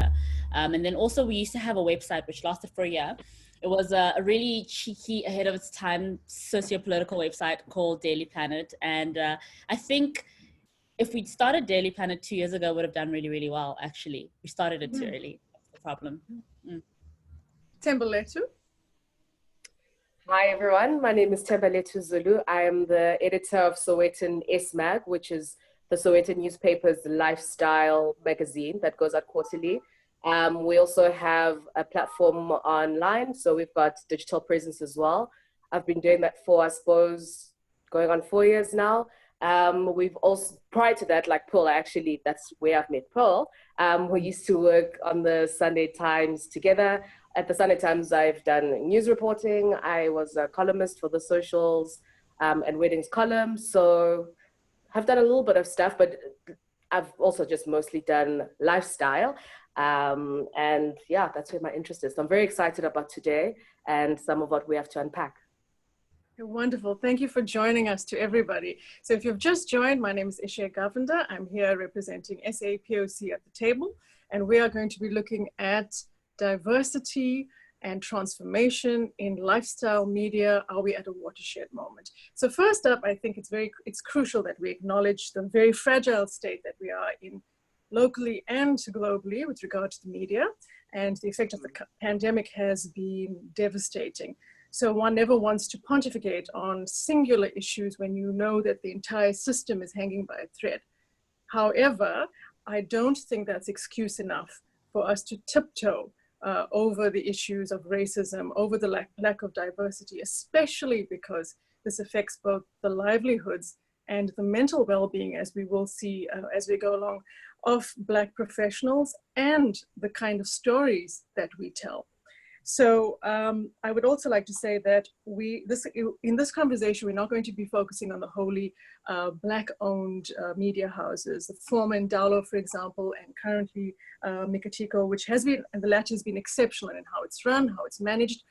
media. And then also we used to have a website which lasted for a year. It was a really cheeky, ahead of its time, socio-political website called Daily Planet. And I think if we'd started Daily Planet 2 years ago, it would have done really, really well, actually. We started it too early. That's the problem. Thembalethu. Hi, everyone. My name is Thembalethu Zulu. I am the editor of Sowetan S mag, which is the Sowetan newspaper's lifestyle magazine that goes out quarterly. We also have a platform online, so we've got digital presence as well. I've been doing that for, I suppose, going on 4 years now. We've also, prior to that, like Pearl, actually, that's where I've met Pearl. We used to work on the Sunday Times together. At the Sunday Times, I've done news reporting. I was a columnist for the socials and weddings column. So I've done a little bit of stuff, but I've also just mostly done lifestyle. And yeah, that's where my interest is. So I'm very excited about today and some of what we have to unpack. Wonderful. Thank you for joining us, to everybody. So if you've just joined, my name is Ishay Govender. I'm here representing SAPOC at the table, and we are going to be looking at diversity and transformation in lifestyle media. Are we at a watershed moment? So first up, I think it's crucial that we acknowledge the very fragile state that we are in locally and globally with regard to the media, and the effect of the pandemic has been devastating. So one never wants to pontificate on singular issues when you know that the entire system is hanging by a thread. However, I don't think that's excuse enough for us to tiptoe over the issues of racism, over the lack of diversity, especially because this affects both the livelihoods and the mental well-being, as we will see as we go along, of Black professionals and the kind of stories that we tell. So I would also like to say that in this conversation, we're not going to be focusing on the wholly Black-owned media houses, the former Ndalo, for example, and currently Mikatiko, which has been, and the latter has been exceptional in how it's run, how it's managed.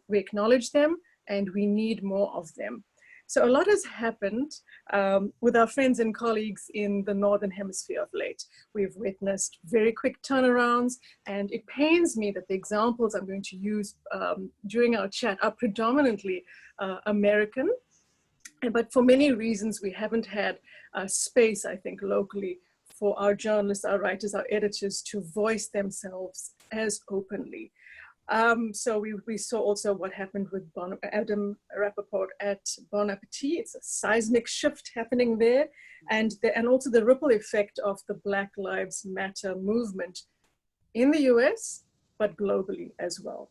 We acknowledge them, and we need more of them. So a lot has happened with our friends and colleagues in the Northern Hemisphere of late. We've witnessed very quick turnarounds, and it pains me that the examples I'm going to use during our chat are predominantly American. But for many reasons, we haven't had space, I think, locally for our journalists, our writers, our editors to voice themselves as openly. So we saw also what happened with Adam Rappaport at Bon Appetit. It's a seismic shift happening there, and also the ripple effect of the Black Lives Matter movement in the US, but globally as well.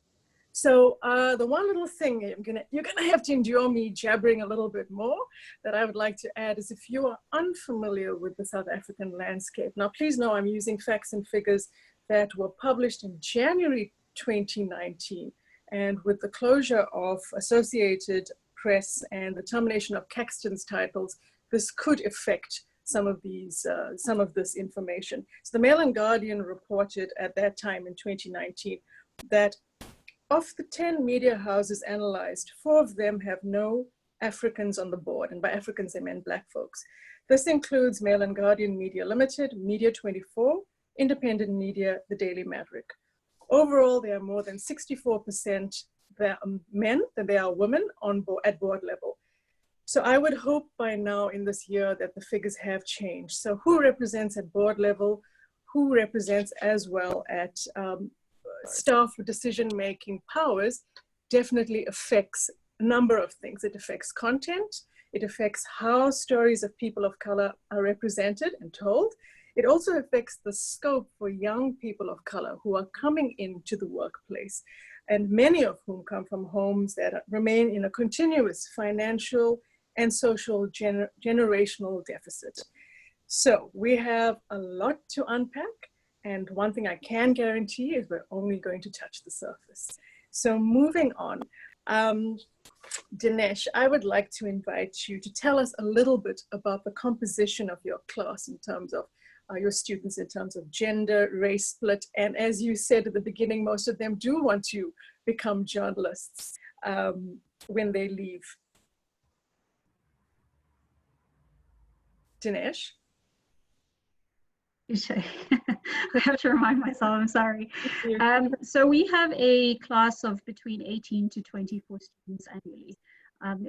So the one little thing you're gonna have to endure me jabbering a little bit more that I would like to add is, if you are unfamiliar with the South African landscape. Now, please know I'm using facts and figures that were published in January 2019, and with the closure of Associated Press and the termination of Caxton's titles, this could affect some of this information. So the Mail and Guardian reported at that time in 2019 that of the 10 media houses analyzed, 4 of them have no Africans on the board, and by Africans they meant Black folks. This includes Mail and Guardian Media Limited, Media 24, Independent Media, The Daily Maverick. Overall, there are more than 64% that are men than there are women on board, at board level. So I would hope by now in this year that the figures have changed. So who represents at board level, who represents as well at staff with decision-making powers, definitely affects a number of things. It affects content, it affects how stories of people of color are represented and told. It also affects the scope for young people of color who are coming into the workplace, and many of whom come from homes that remain in a continuous financial and social generational deficit. So we have a lot to unpack, and one thing I can guarantee is we're only going to touch the surface. So moving on, Dinesh, I would like to invite you to tell us a little bit about the composition of your class in terms of your students, in terms of gender, race split, and as you said at the beginning, most of them do want to become journalists when they leave. Dinesh? Ishay. I have to remind myself, I'm sorry. So we have a class of between 18 to 24 students annually.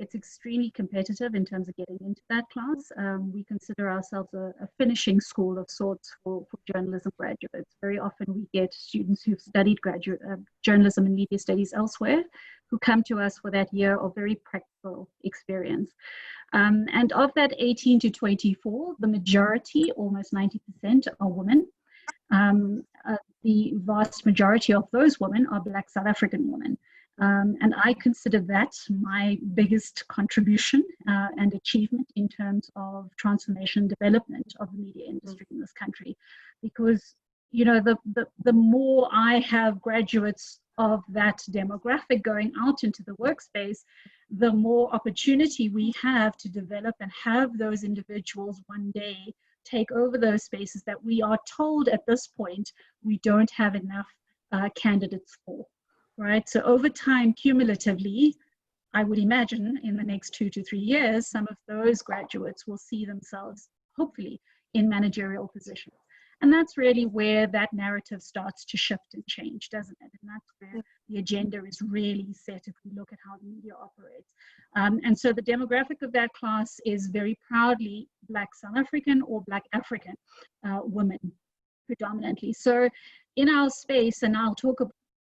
It's extremely competitive in terms of getting into that class. We consider ourselves a finishing school of sorts for journalism graduates. Very often we get students who've studied journalism and media studies elsewhere who come to us for that year of very practical experience. And of that 18 to 24, the majority, almost 90%, are women. The vast majority of those women are Black South African women. And I consider that my biggest contribution and achievement in terms of transformation and development of the media industry in this country. Because, you know, the more I have graduates of that demographic going out into the workspace, the more opportunity we have to develop and have those individuals one day take over those spaces that we are told at this point we don't have enough candidates for. Right, so over time, cumulatively, I would imagine in the next 2 to 3 years, some of those graduates will see themselves, hopefully, in managerial positions. And that's really where that narrative starts to shift and change, doesn't it? And that's where the agenda is really set if we look at how the media operates. And so the demographic of that class is very proudly Black South African or Black African women, predominantly. So in our space, and I'll talk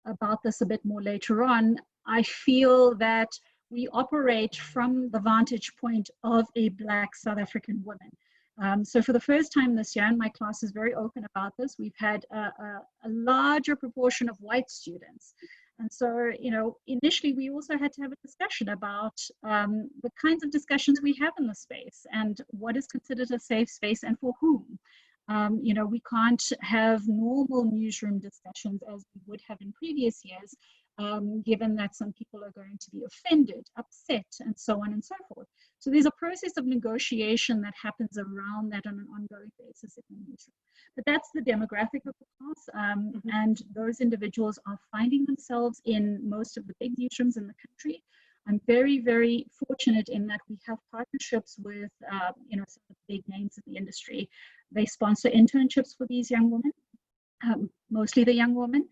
about this a bit more later on, I feel that we operate from the vantage point of a Black South African woman. So for the first time this year, and my class is very open about this, we've had a larger proportion of white students. And so, you know, initially we also had to have a discussion about the kinds of discussions we have in the space and what is considered a safe space and for whom. You know, we can't have normal newsroom discussions as we would have in previous years, given that some people are going to be offended, upset, and so on and so forth. So there's a process of negotiation that happens around that on an ongoing basis in the newsroom. But that's the demographic of the class, and those individuals are finding themselves in most of the big newsrooms in the country. I'm very, very fortunate in that we have partnerships with, you know, some of the big names in the industry. They sponsor internships for these young women, mostly the young women.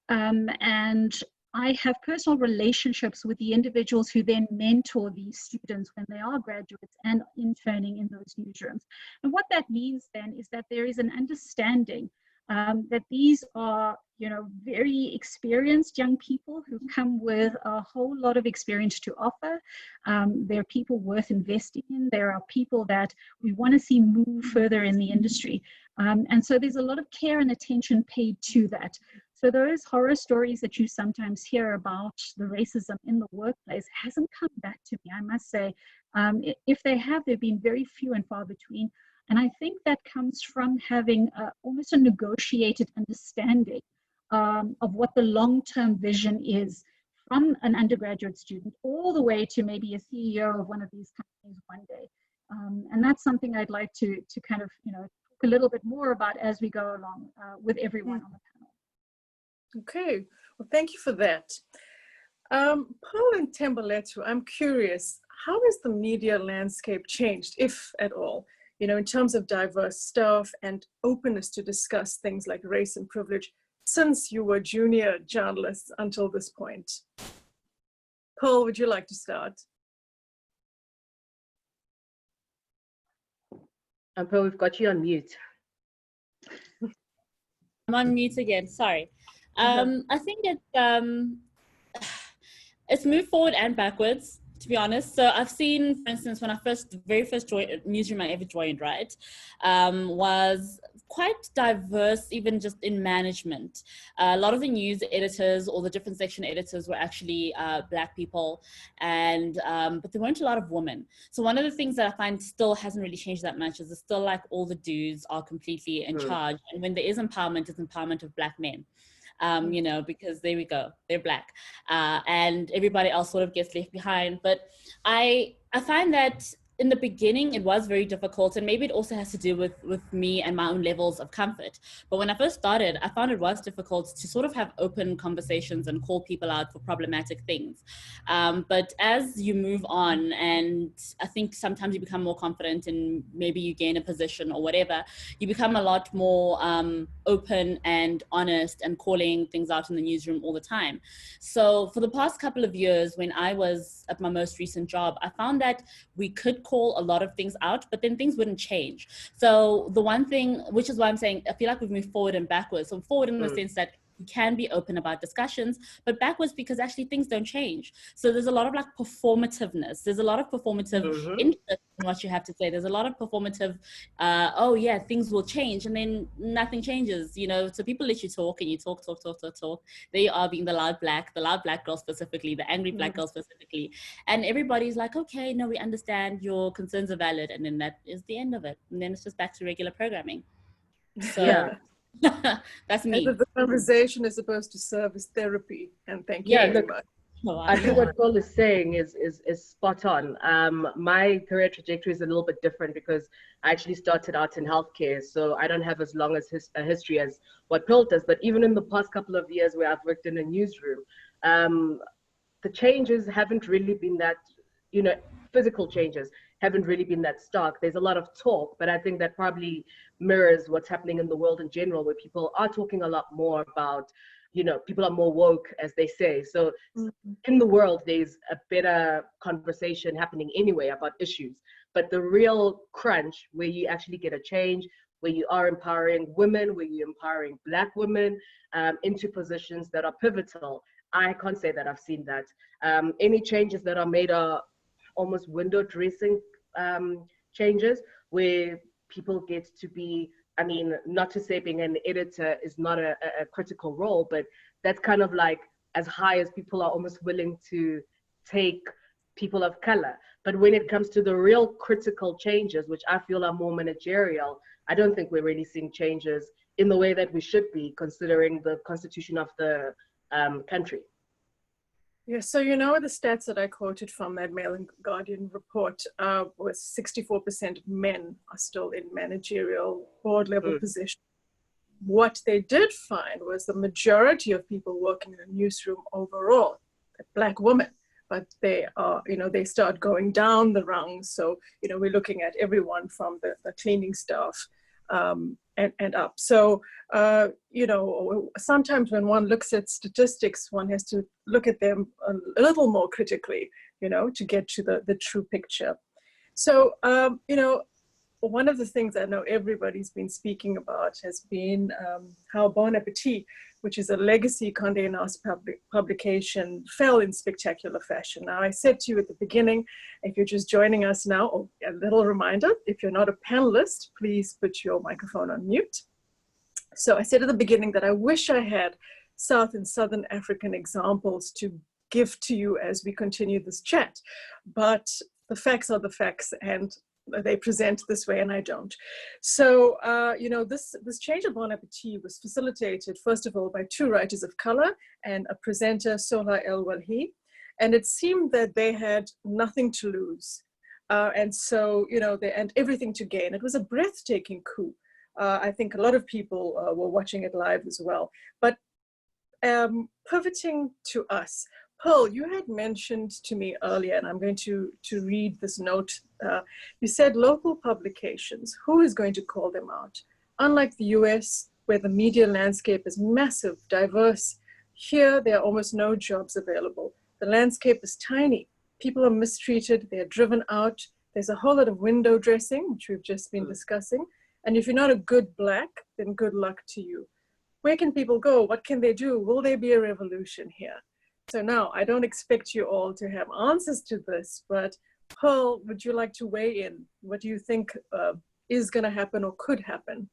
And I have personal relationships with the individuals who then mentor these students when they are graduates and interning in those newsrooms. And what that means then is that there is an understanding that these are, you know, very experienced young people who come with a whole lot of experience to offer. They're people worth investing in. There are people that we want to see move further in the industry. And so there's a lot of care and attention paid to that. So those horror stories that you sometimes hear about the racism in the workplace hasn't come back to me, I must say. If they have, they've been very few and far between. And I think that comes from having almost a negotiated understanding of what the long-term vision is from an undergraduate student all the way to maybe a CEO of one of these companies one day. And that's something I'd like to kind of, you know, talk a little bit more about as we go along with everyone on the panel. Okay, well, thank you for that. Paul and Thembalethu, I'm curious, how has the media landscape changed, if at all? You know, in terms of diverse staff and openness to discuss things like race and privilege since you were junior journalists until this point. Paul, would you like to start? Paul, we've got you on mute. I'm on mute again, sorry. I think it's moved forward and backwards, to be honest. So I've seen, for instance, when the very first newsroom I ever joined, right, was quite diverse, even just in management. A lot of the news editors or the different section editors were actually Black people, and but there weren't a lot of women. So one of the things that I find still hasn't really changed that much is it's still like all the dudes are completely in charge, and when there is empowerment, it's empowerment of Black men. You know, because there we go, they're Black, and everybody else sort of gets left behind. But I find that in the beginning, it was very difficult, and maybe it also has to do with me and my own levels of comfort. But when I first started, I found it was difficult to sort of have open conversations and call people out for problematic things. But as you move on, and I think sometimes you become more confident and maybe you gain a position or whatever, you become a lot more open and honest and calling things out in the newsroom all the time. So for the past couple of years, when I was at my most recent job, I found that we could call a lot of things out, but then things wouldn't change. So the one thing, which is why I'm saying I feel like we've moved forward and backwards. So forward in the sense that we can be open about discussions, but backwards because actually things don't change. So there's a lot of like performativeness. There's a lot of performative interest in what you have to say. There's a lot of performative, oh yeah, things will change, and then nothing changes, you know. So people let you talk and you talk. They are being the loud black girl specifically, the angry black girl specifically. And everybody's like, okay, no, we understand your concerns are valid. And then that is the end of it. And then it's just back to regular programming. So that's me. The conversation is supposed to serve as therapy. And thank you very much. I think what Paul is saying is spot on. My career trajectory is a little bit different because I actually started out in healthcare, so I don't have as long as a history as what Paul does. But even in the past couple of years where I've worked in a newsroom, the changes haven't really been that, you know, physical changes haven't really been that stark. There's a lot of talk, but I think that probably mirrors what's happening in the world in general, where people are talking a lot more about, you know, people are more woke, as they say. So in the world, there's a better conversation happening anyway about issues. But the real crunch, where you actually get a change, where you are empowering women, where you're empowering Black women into positions that are pivotal, I can't say that I've seen that. Any changes that are made are almost window dressing changes, where people get to be, I mean, not to say being an editor is not a critical role, but that's kind of like as high as people are almost willing to take people of color. But when it comes to the real critical changes, which I feel are more managerial, I don't think we're really seeing changes in the way that we should be, considering the constitution of the country. Yes, so you know the stats that I quoted from that Mail and Guardian report was 64% of men are still in managerial board level positions. What they did find was the majority of people working in a newsroom overall, Black women, but they are, you know, they start going down the rungs. So, you know, we're looking at everyone from the cleaning staff and up. So, you know, sometimes when one looks at statistics, one has to look at them a little more critically, you know, to get to the true picture. So, you know, one of the things I know everybody's been speaking about has been how Bon Appetit, which is a legacy Condé Nast publication, fell in spectacular fashion. Now, I said to you at the beginning, if you're just joining us now, a little reminder, if you're not a panelist, please put your microphone on mute. So I said at the beginning that I wish I had South and Southern African examples to give to you as we continue this chat, but the facts are the facts, and they present this way and I don't. So, you know, this change of Bon Appetit was facilitated, first of all, by two writers of color and a presenter, Sola El-Walhi. And it seemed that they had nothing to lose. And so, you know, and everything to gain. It was a breathtaking coup. I think a lot of people were watching it live as well. But pivoting to us, Pearl, you had mentioned to me earlier, and I'm going to read this note. You said local publications, who is going to call them out? Unlike the US, where the media landscape is massive, diverse, here there are almost no jobs available. The landscape is tiny. People are mistreated, they're driven out. There's a whole lot of window dressing, which we've just been discussing. And if you're not a good Black, then good luck to you. Where can people go? What can they do? Will there be a revolution here? So now, I don't expect you all to have answers to this, but Pearl, would you like to weigh in? What do you think is going to happen or could happen?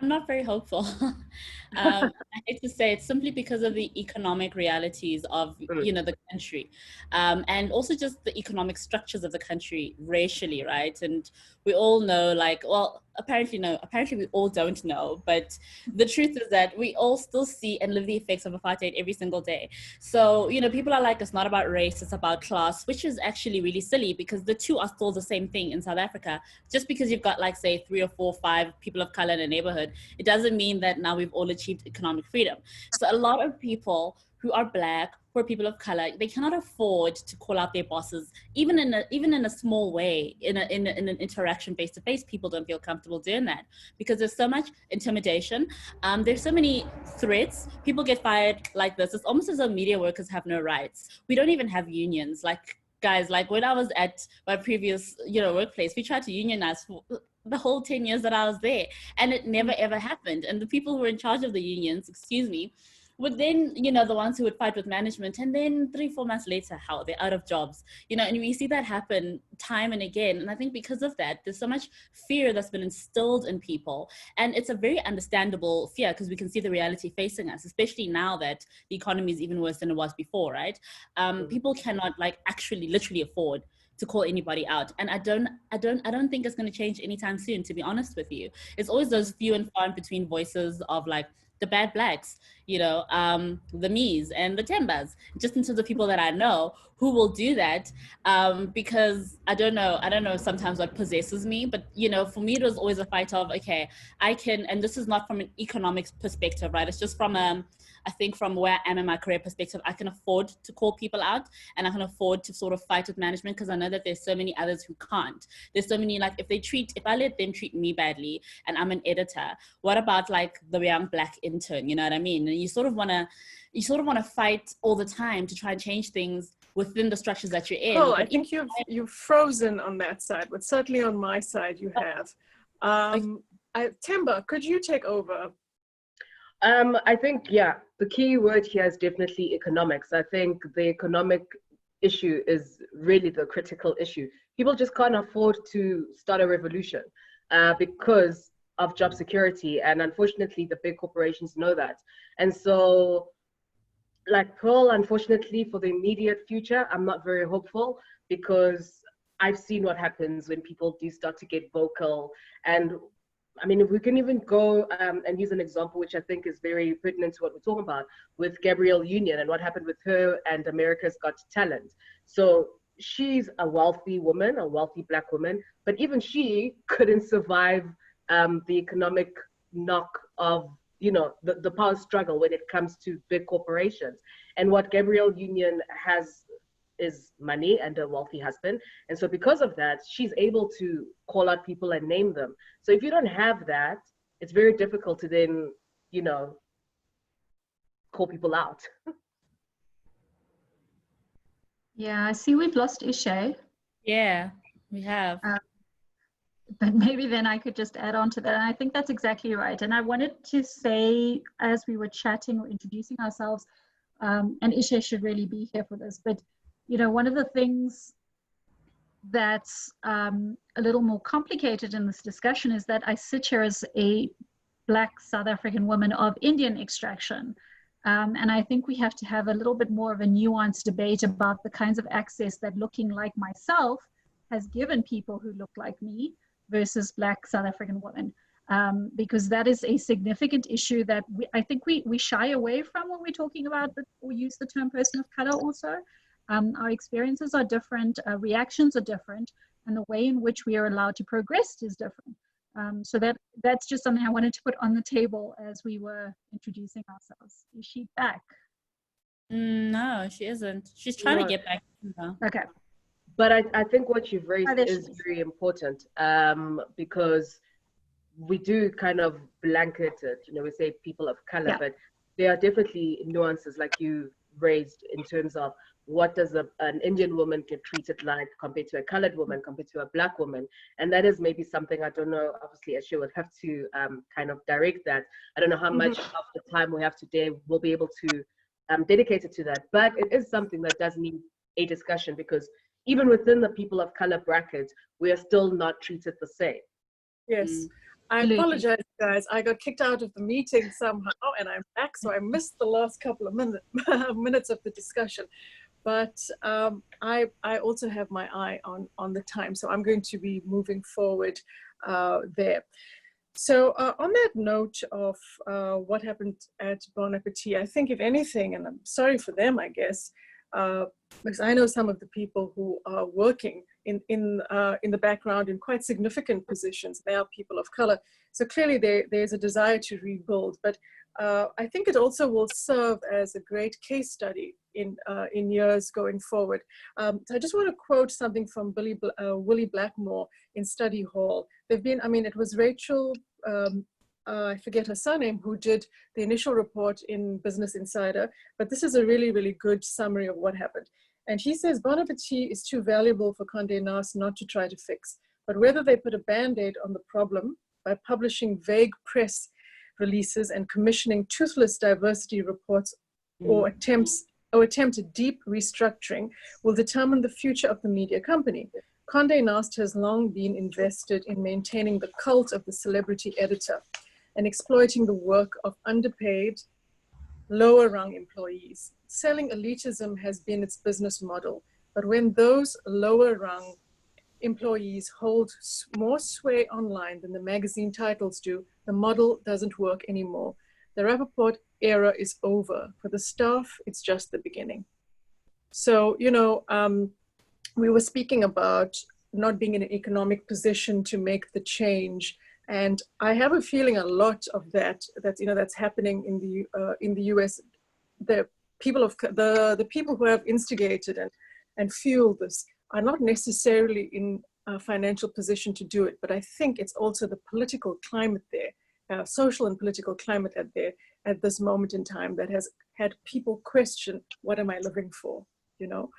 I'm not very hopeful. I hate to say it, simply because of the economic realities of, you know, the country, and also just the economic structures of the country racially, right? And we all know, like, well, apparently no, apparently we all don't know, but the truth is that we all still see and live the effects of apartheid every single day. So, you know, people are like, it's not about race, it's about class, which is actually really silly because the two are still the same thing in South Africa. Just because you've got like, say, 3 or 4 or 5 people of color in a neighborhood, it doesn't mean that now we've all achieved economic freedom. So a lot of people who are Black, who are people of color, they cannot afford to call out their bosses, even in a small way, in an interaction face to face. People don't feel comfortable doing that because there's so much intimidation. There's so many threats. People get fired like this. It's almost as though media workers have no rights. We don't even have unions. Like, guys, like when I was at my previous, you know, workplace, we tried to unionize for the whole 10 years that I was there, and it never ever happened. And the people who were in charge of the unions, excuse me, would then, you know, the ones who would fight with management, and then 3-4 months later, how they're out of jobs, you know, and we see that happen time and again. And I think because of that, there's so much fear that's been instilled in people, and it's a very understandable fear because we can see the reality facing us, especially now that the economy is even worse than it was before, right? People cannot like actually literally afford to call anybody out, and I don't think it's going to change anytime soon, to be honest with you. It's always those few and far in between voices of like the bad Blacks, you know, the me's and the Thembas, just in terms of people that I know who will do that, because I don't know sometimes what possesses me, but you know, for me it was always a fight of, okay, I can, and this is not from an economics perspective, right? It's just from I think from where I am in my career perspective, I can afford to call people out, and I can afford to sort of fight with management because I know that there's so many others who can't. There's so many, like, if I let them treat me badly and I'm an editor, what about like the young Black intern, you know what I mean? And you sort of want to fight all the time to try and change things within the structures that you're in. Oh, I think you've frozen on that side, but certainly on my side you have. Themba, could you take over? I think, yeah, the key word here is definitely economics. I think the economic issue is really the critical issue. People just can't afford to start a revolution because of job security. And unfortunately, the big corporations know that. And so, like Pearl, unfortunately, for the immediate future, I'm not very hopeful because I've seen what happens when people do start to get vocal. And I mean, if we can even go and use an example, which I think is very pertinent to what we're talking about, with Gabrielle Union and what happened with her and America's Got Talent. So she's a wealthy woman, a wealthy Black woman, but even she couldn't survive the economic knock of, you know, the power struggle when it comes to big corporations. And what Gabrielle Union has is money and a wealthy husband. And so because of that, she's able to call out people and name them. So if you don't have that, it's very difficult to then, you know, call people out. Yeah, I see we've lost Ishay. Yeah, we have. But maybe then I could just add on to that. And I think that's exactly right. And I wanted to say, as we were chatting or introducing ourselves, and Ishay should really be here for this, but you know, one of the things that's a little more complicated in this discussion is that I sit here as a Black South African woman of Indian extraction. And I think we have to have a little bit more of a nuanced debate about the kinds of access that looking like myself has given people who look like me versus Black South African women. Because that is a significant issue that I think we shy away from when we're talking about, we use the term person of color also. Our experiences are different, reactions are different, and the way in which we are allowed to progress is different. So that's just something I wanted to put on the table as we were introducing ourselves. Is she back? No, she isn't. She's trying to get back. Okay. But I think what you've raised is very important because we do kind of blanket it, you know, we say people of color, but there are definitely nuances like you raised in terms of what does an Indian woman get treated like compared to a colored woman, compared to a Black woman. And that is maybe something, I don't know, obviously Ishay would have to kind of direct that. I don't know how much of the time we have today we'll be able to dedicate it to that. But it is something that does need a discussion because even within the people of color bracket, we are still not treated the same. Yes. I apologize, guys. I got kicked out of the meeting somehow, and I'm back, so I missed the last couple of minutes of the discussion. But I also have my eye on the time, so I'm going to be moving forward. there. So on that note of what happened at Bon Appetit, I think if anything, and I'm sorry for them, I guess, because I know some of the people who are working in the background in quite significant positions. They are people of color. So clearly there's a desire to rebuild. But I think it also will serve as a great case study in years going forward. So I just want to quote something from Willie Blackmore in Study Hall. They've been, I mean, it was Rachel, I forget her surname, who did the initial report in Business Insider, but this is a really, really good summary of what happened. And he says, Bon Appetit is too valuable for Condé Nast not to try to fix, but whether they put a Band-Aid on the problem by publishing vague press releases and commissioning toothless diversity reports or attempt a deep restructuring will determine the future of the media company. Condé Nast has long been invested in maintaining the cult of the celebrity editor and exploiting the work of underpaid, lower-rung employees. Selling elitism has been its business model, but when those lower-rung employees hold more sway online than the magazine titles do, the model doesn't work anymore. The Rappaport era is over. For the staff, it's just the beginning. So, you know, we were speaking about not being in an economic position to make the change. And I have a feeling a lot of that's happening in the US. The people who have instigated and fueled this are not necessarily in a financial position to do it, but I think it's also the political climate there, social and political climate at this moment in time that has had people question, what am I living for, you know?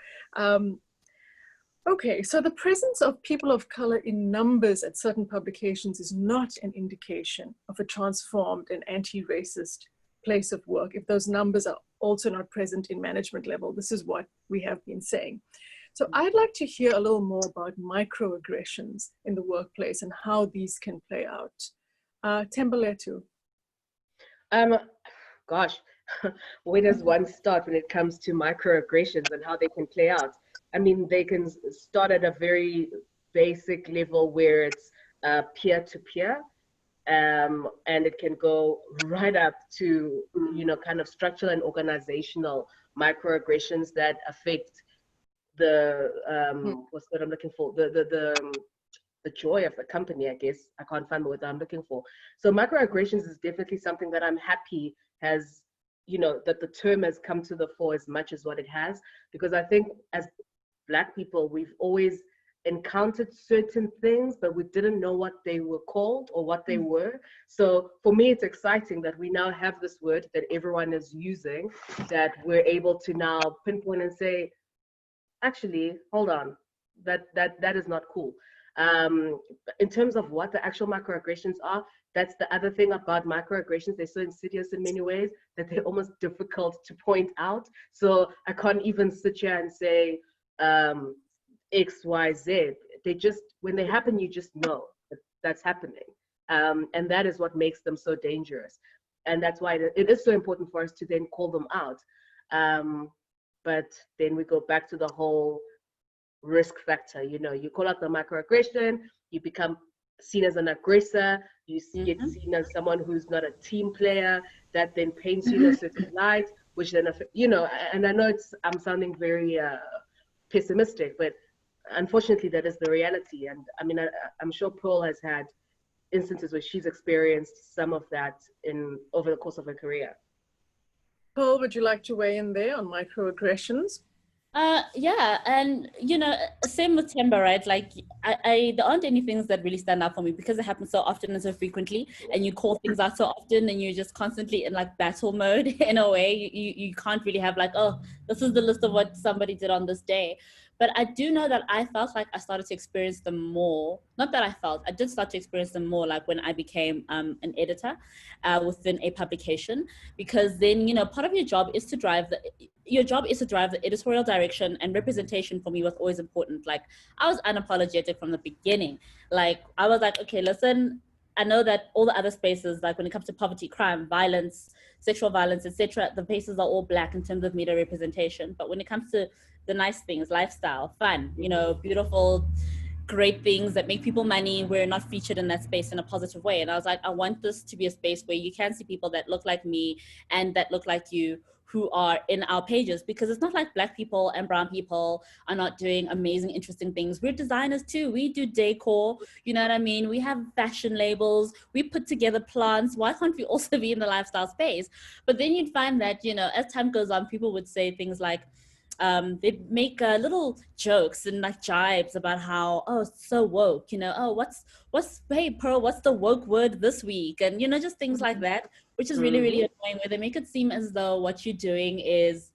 Okay, so the presence of people of color in numbers at certain publications is not an indication of a transformed and anti-racist place of work if those numbers are also not present in management level. This is what we have been saying. So I'd like to hear a little more about microaggressions in the workplace and how these can play out. Thembalethu. Gosh, where does one start when it comes to microaggressions and how they can play out? I mean, they can start at a very basic level where it's peer-to-peer, and it can go right up to, you know, kind of structural and organizational microaggressions that affect the what's what I'm looking for, the joy of the company, I guess. I can't find the word I'm looking for. So microaggressions is definitely something that I'm happy has, you know, that the term has come to the fore as much as what it has, because I think as Black people, we've always encountered certain things, but we didn't know what they were called or what they were. So for me, it's exciting that we now have this word that everyone is using, that we're able to now pinpoint and say, actually, hold on, that is not cool. In terms of what the actual microaggressions are, that's the other thing about microaggressions. They're so insidious in many ways that they're almost difficult to point out. So I can't even sit here and say X, Y, Z. They just, when they happen, you just know that that's happening. And that is what makes them so dangerous. And that's why it is so important for us to then call them out. But then we go back to the whole risk factor. You know, you call out the microaggression, you become seen as an aggressor, you get seen as someone who's not a team player, that then paints you in a certain light, which then, you know, and I know I'm sounding very pessimistic, but unfortunately that is the reality. And I mean, I'm sure Pearl has had instances where she's experienced some of that over the course of her career. Pearl, would you like to weigh in there on microaggressions? Yeah, and you know, same with Themba, right? Like, there aren't any things that really stand out for me because it happens so often and so frequently, and you call things out so often, and you're just constantly in like battle mode in a way. You can't really have like, oh, this is the list of what somebody did on this day. But I do know that I felt like I started to experience them more. Not that I did start to experience them more like when I became an editor within a publication, because then, you know, part of your job is to drive the editorial direction, and representation for me was always important. Like, I was unapologetic from the beginning. Like, I was like, okay, listen, I know that all the other spaces, like when it comes to poverty, crime, violence, sexual violence, etc., the faces are all Black in terms of media representation. But when it comes to the nice things, lifestyle, fun, you know, beautiful great things that make people money, we're not featured in that space in a positive way. And I was like, I want this to be a space where you can see people that look like me and that look like you who are in our pages, because it's not like Black people and brown people are not doing amazing, interesting things. We're designers too. We do decor, you know what I mean? We have fashion labels, we put together plants. Why can't we also be in the lifestyle space? But then you'd find that, you know, as time goes on, people would say things like, they make little jokes and like jibes about how, oh, it's so woke, you know, oh, hey Pearl, what's the woke word this week? And, you know, just things like that, which is really, really annoying, where they make it seem as though what you're doing is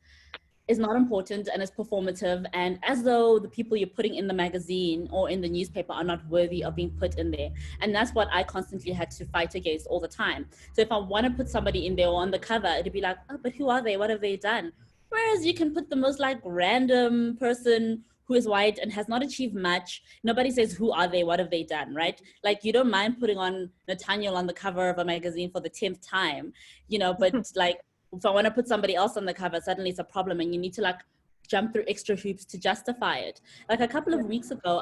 not important and is performative, and as though the people you're putting in the magazine or in the newspaper are not worthy of being put in there. And that's what I constantly had to fight against all the time. So if I want to put somebody in there or on the cover, it'd be like, oh, but who are they? What have they done? Whereas you can put the most like random person who is white and has not achieved much. Nobody says, who are they? What have they done, right? Like, you don't mind putting on Nathaniel on the cover of a magazine for the 10th time, you know, but like, if I want to put somebody else on the cover, suddenly it's a problem and you need to like jump through extra hoops to justify it. Like a couple of weeks ago,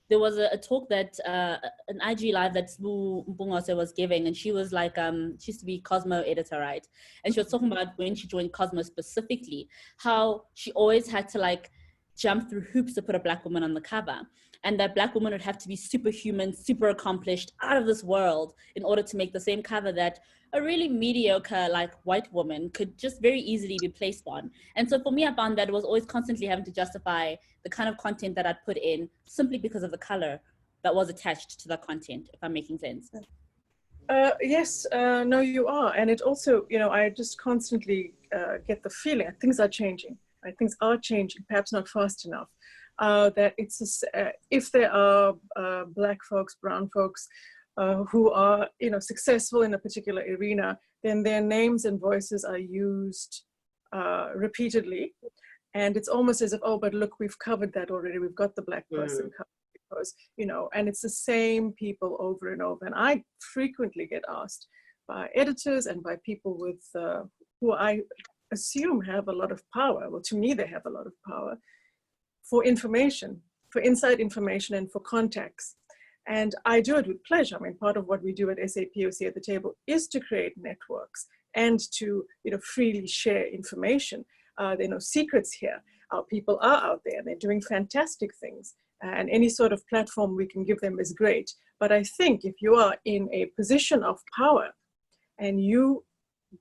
there was a talk that an IG live that Mbungose was giving, and she was like, she used to be Cosmo editor, right? And she was talking about when she joined Cosmo specifically, how she always had to like jump through hoops to put a Black woman on the cover. And that Black woman would have to be superhuman, super accomplished, out of this world in order to make the same cover that a really mediocre like white woman could just very easily be placed on. And so for me, I found that it was always constantly having to justify the kind of content that I'd put in simply because of the color that was attached to the content, if I'm making sense. Yes, no, you are. And it also, you know, I just constantly get the feeling that things are changing. Right? Things are changing, perhaps not fast enough. That it's if there are Black folks, brown folks who are, you know, successful in a particular arena, then their names and voices are used repeatedly, and it's almost as if, oh, but look, we've covered that already. We've got the Black person covered, because, you know, and it's the same people over and over. And I frequently get asked by editors and by people with who I assume have a lot of power. Well, to me, they have a lot of power for information, for inside information and for contacts. And I do it with pleasure. I mean, part of what we do at SAPOC at the table is to create networks and to, you know, freely share information. There are no secrets here. Our people are out there and they're doing fantastic things. And any sort of platform we can give them is great. But I think if you are in a position of power and you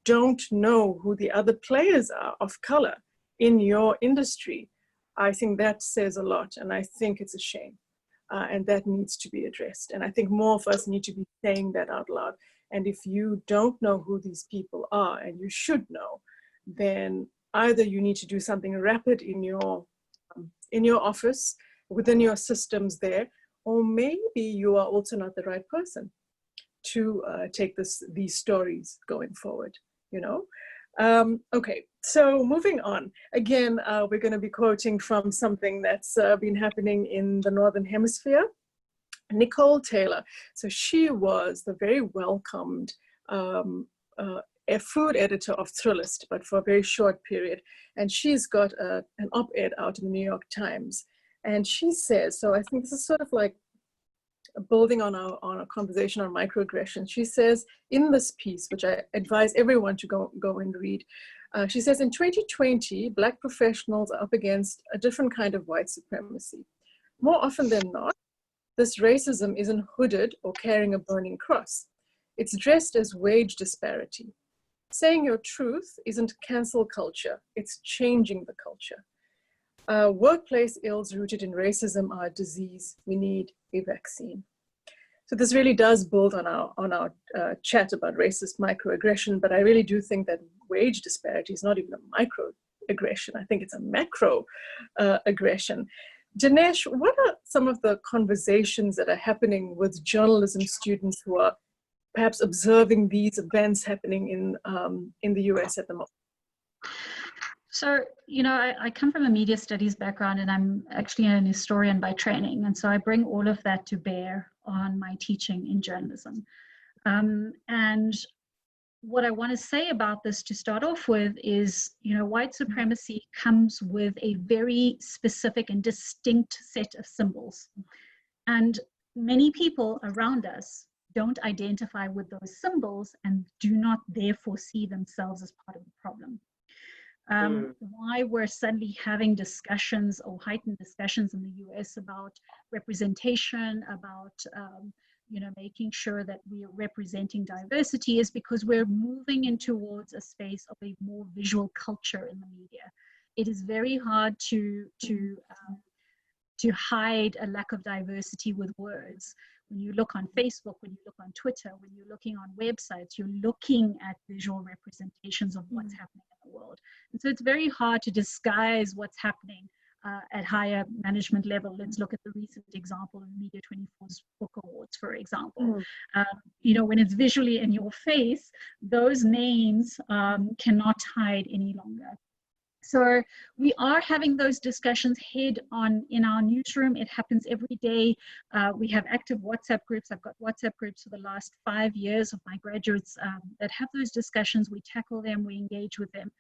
don't know who the other players are of color in your industry, I think that says a lot. And I think it's a shame. And that needs to be addressed. And I think more of us need to be saying that out loud. And if you don't know who these people are, and you should know, then either you need to do something rapid in your office, within your systems there, or maybe you are also not the right person to take these stories going forward, you know? Okay, so moving on. Again, we're going to be quoting from something that's been happening in the Northern Hemisphere. Nicole Taylor. So she was the very welcomed a food editor of Thrillist, but for a very short period. And she's got an op-ed out in the New York Times. And she says, so I think this is sort of like building on our conversation on microaggressions. She says in this piece, which I advise everyone to go and read, she says, in 2020, Black professionals are up against a different kind of white supremacy. More often than not, this racism isn't hooded or carrying a burning cross. It's dressed as wage disparity. Saying your truth isn't cancel culture, it's changing the culture. Workplace ills rooted in racism are a disease. We need a vaccine. So this really does build on our chat about racist microaggression, but I really do think that wage disparity is not even a microaggression. I think it's a macro aggression. Dinesh, what are some of the conversations that are happening with journalism students who are perhaps observing these events happening in the US at the moment? So, you know, I come from a media studies background and I'm actually an historian by training. And so I bring all of that to bear on my teaching in journalism. And what I want to say about this to start off with is, you know, white supremacy comes with a very specific and distinct set of symbols. And many people around us don't identify with those symbols and do not therefore see themselves as part of the problem. Why we're suddenly having discussions or heightened discussions in the US about representation, about making sure that we are representing diversity, is because we're moving in towards a space of a more visual culture in the media. It is very hard to hide a lack of diversity with words. When you look on Facebook, when you look on Twitter, when you're looking on websites, you're looking at visual representations of what's happening in the world. And so it's very hard to disguise what's happening at higher management level. Let's look at the recent example of Media 24's Book Awards, for example. When it's visually in your face, those names cannot hide any longer. So we are having those discussions head on in our newsroom. It happens every day. We have active WhatsApp groups. I've got WhatsApp groups for the last 5 years of my graduates that have those discussions. We tackle them, we engage with them.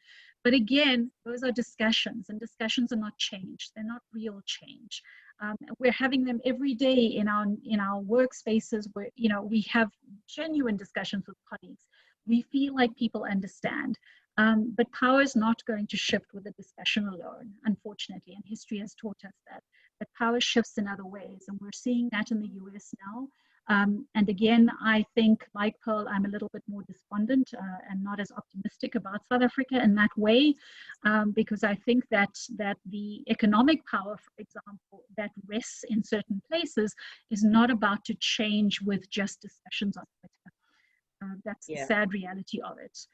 But again, those are discussions, and discussions are not change. They're not real change. We're having them every day in our workspaces where, we have genuine discussions with colleagues. We feel like people understand. But power is not going to shift with a discussion alone, unfortunately, and history has taught us that. But power shifts in other ways, and we're seeing that in the US now. And again, I think, like Pearl, I'm a little bit more despondent and not as optimistic about South Africa in that way, because I think that the economic power, for example, that rests in certain places is not about to change with just discussions on Twitter. That's the sad reality of it.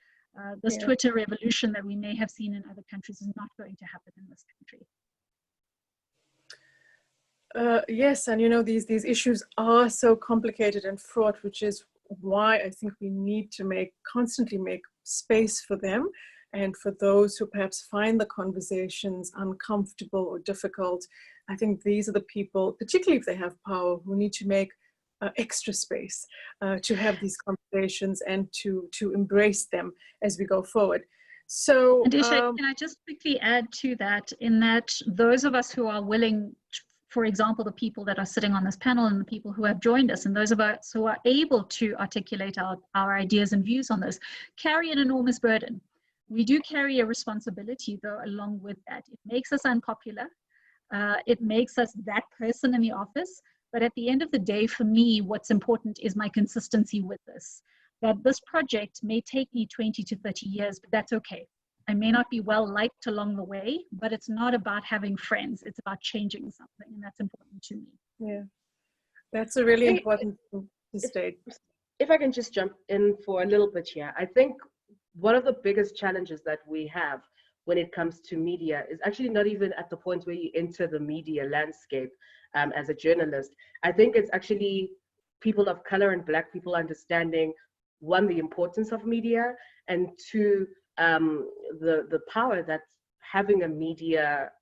This Twitter revolution that we may have seen in other countries is not going to happen in this country. Yes, and these issues are so complicated and fraught, which is why I think we need to constantly make space for them, and for those who perhaps find the conversations uncomfortable or difficult. I think these are the people, particularly if they have power, who need to make extra space to have these conversations and to embrace them as we go forward. So, and Ishay, can I just quickly add to that, in that those of us who are willing, for example, the people that are sitting on this panel and the people who have joined us, and those of us who are able to articulate our ideas and views on this, carry an enormous burden. We do carry a responsibility, though, along with that. It makes us unpopular. It makes us that person in the office. But at the end of the day, for me, what's important is my consistency with this. That this project may take me 20 to 30 years, but that's okay. I may not be well liked along the way, but it's not about having friends. It's about changing something, and that's important to me. Yeah, that's a really important thing to state. If I can just jump in for a little bit here, I think one of the biggest challenges that we have when it comes to media is actually not even at the point where you enter the media landscape as a journalist. I think it's actually people of color and Black people understanding, one, the importance of media, and two, the power that having a media,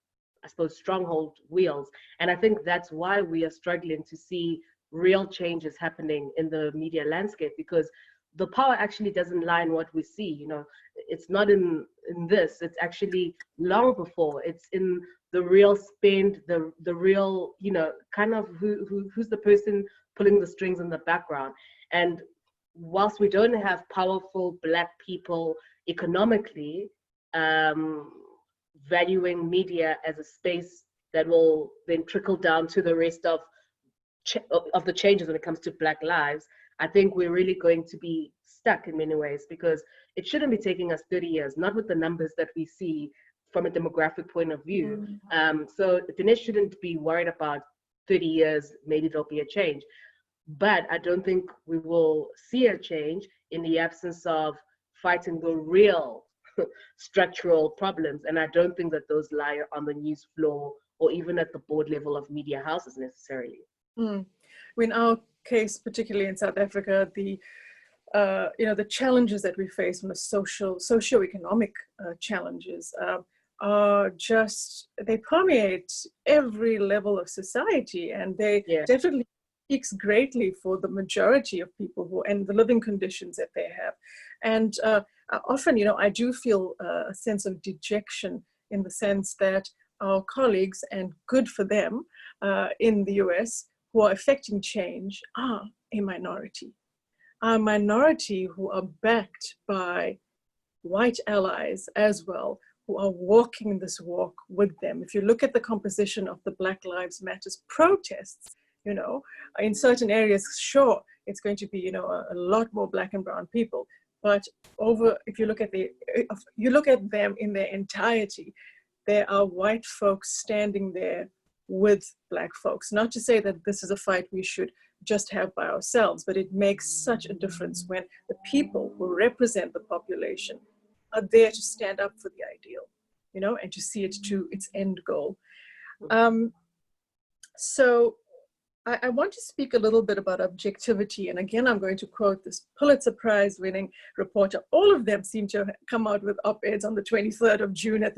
I suppose, stronghold wields. And I think that's why we are struggling to see real changes happening in the media landscape, because the power actually doesn't lie in what we see. It's not in this, it's actually long before. It's in the real spend, the real, kind of who's the person pulling the strings in the background. And whilst we don't have powerful Black people economically valuing media as a space that will then trickle down to the rest of the changes when it comes to Black lives, I think we're really going to be stuck in many ways, because it shouldn't be taking us 30 years, not with the numbers that we see from a demographic point of view. So Dinesh shouldn't be worried about 30 years, maybe there'll be a change. But I don't think we will see a change in the absence of fighting the real structural problems. And I don't think that those lie on the news floor or even at the board level of media houses necessarily. In our case, particularly in South Africa, the challenges that we face from the socio-economic challenges are just, they permeate every level of society, and they definitely speaks greatly for the majority of people and the living conditions that they have. And often, I do feel a sense of dejection in the sense that our colleagues, and good for them, in the US, who are affecting change are a minority. A minority who are backed by white allies as well, who are walking this walk with them. If you look at the composition of the Black Lives Matters protests, you know, in certain areas, sure, it's going to be, you know, a lot more black and brown people. But if you look at them in their entirety, there are white folks standing there with black folks. Not to say that this is a fight we should just have by ourselves, but it makes such a difference when the people who represent the population are there to stand up for the ideal, you know, and to see it to its end goal. So I want to speak a little bit about objectivity. And again, I'm going to quote this Pulitzer Prize winning reporter. All of them seem to come out with op-eds on the 23rd of June in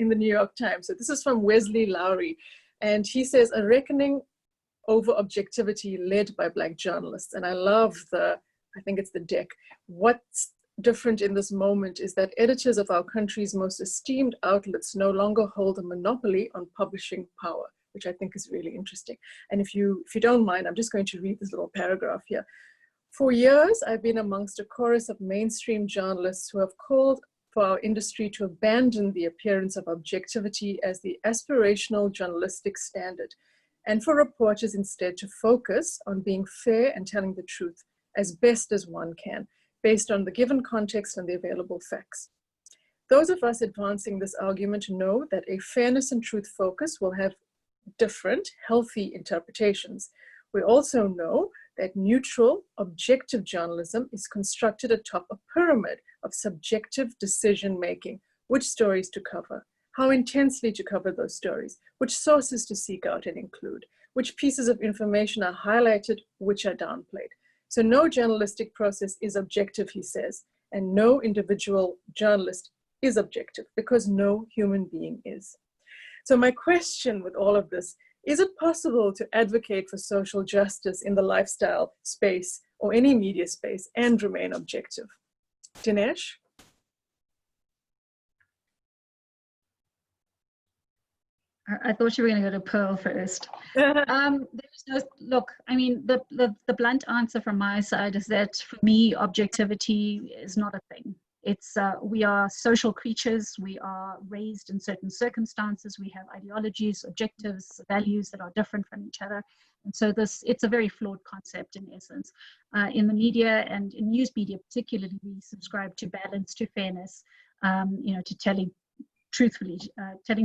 the New York Times. So this is from Wesley Lowry. And he says, a reckoning over objectivity led by Black journalists. And I love I think it's the deck. What's different in this moment is that editors of our country's most esteemed outlets no longer hold a monopoly on publishing power, which I think is really interesting. And if you don't mind, I'm just going to read this little paragraph here. For years, I've been amongst a chorus of mainstream journalists who have called for our industry to abandon the appearance of objectivity as the aspirational journalistic standard, and for reporters instead to focus on being fair and telling the truth as best as one can, based on the given context and the available facts. Those of us advancing this argument know that a fairness and truth focus will have different, healthy interpretations. We also know that neutral, objective journalism is constructed atop a pyramid of subjective decision-making, which stories to cover, how intensely to cover those stories, which sources to seek out and include, which pieces of information are highlighted, which are downplayed. So no journalistic process is objective, he says, and no individual journalist is objective because no human being is. So my question with all of this, is it possible to advocate for social justice in the lifestyle space or any media space and remain objective? Dinesh? I thought you were going to go to Pearl first. Look, I mean, the blunt answer from my side is that for me, objectivity is not a thing. It's we are social creatures. We are raised in certain circumstances. We have ideologies, objectives, values that are different from each other. And so it's a very flawed concept in essence. In the media and in news media particularly, we subscribe to balance, to fairness, to telling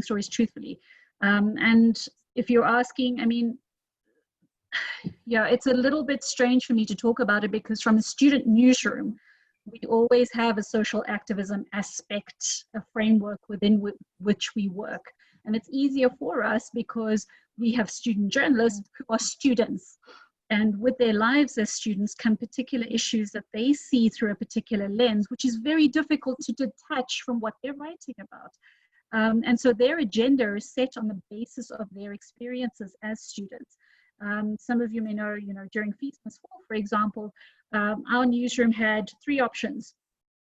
stories truthfully. And if you're asking, I mean, yeah, it's a little bit strange for me to talk about it because from a student newsroom, we always have a social activism aspect, a framework within which we work. And it's easier for us because we have student journalists who are students. And with their lives as students come particular issues that they see through a particular lens, which is very difficult to detach from what they're writing about. And so their agenda is set on the basis of their experiences as students. Some of you may know, during Feast Must Fall, for example, our newsroom had three options.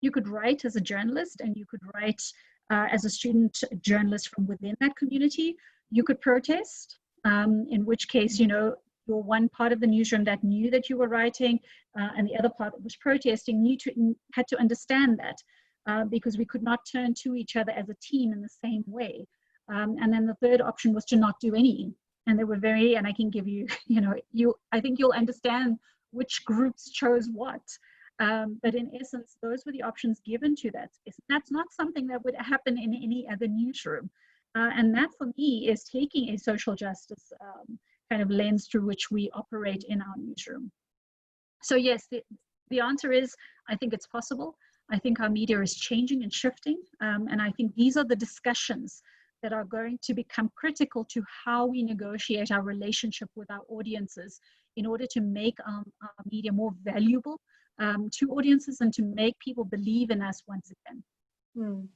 You could write as a journalist and you could write as a student journalist from within that community. You could protest, in which case, you're one part of the newsroom that knew that you were writing and the other part that was protesting had to understand that. Because we could not turn to each other as a team in the same way. And then the third option was to not do any. And they were and I can give you, I think you'll understand which groups chose what. But in essence, those were the options given to that space. That's not something that would happen in any other newsroom. And that for me is taking a social justice kind of lens through which we operate in our newsroom. So yes, the answer is, I think it's possible. I think our media is changing and shifting, and I think these are the discussions that are going to become critical to how we negotiate our relationship with our audiences in order to make our media more valuable to audiences and to make people believe in us once again.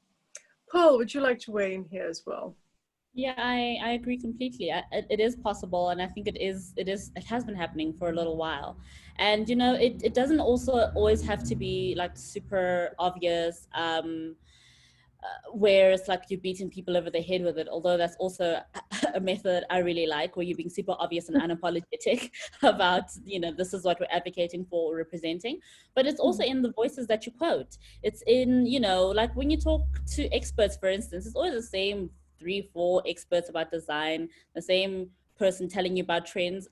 Paul, would you like to weigh in here as well? Yeah, I agree completely. It is possible, and I think it has been happening for a little while. And it doesn't also always have to be like super obvious where it's like you're beating people over the head with it, although that's also a method I really like, where you're being super obvious and unapologetic about, you know, this is what we're advocating for or representing. But it's also in the voices that you quote. It's in, you know, like when you talk to experts, for instance, it's always the same 3-4 experts about design, the same person telling you about trends.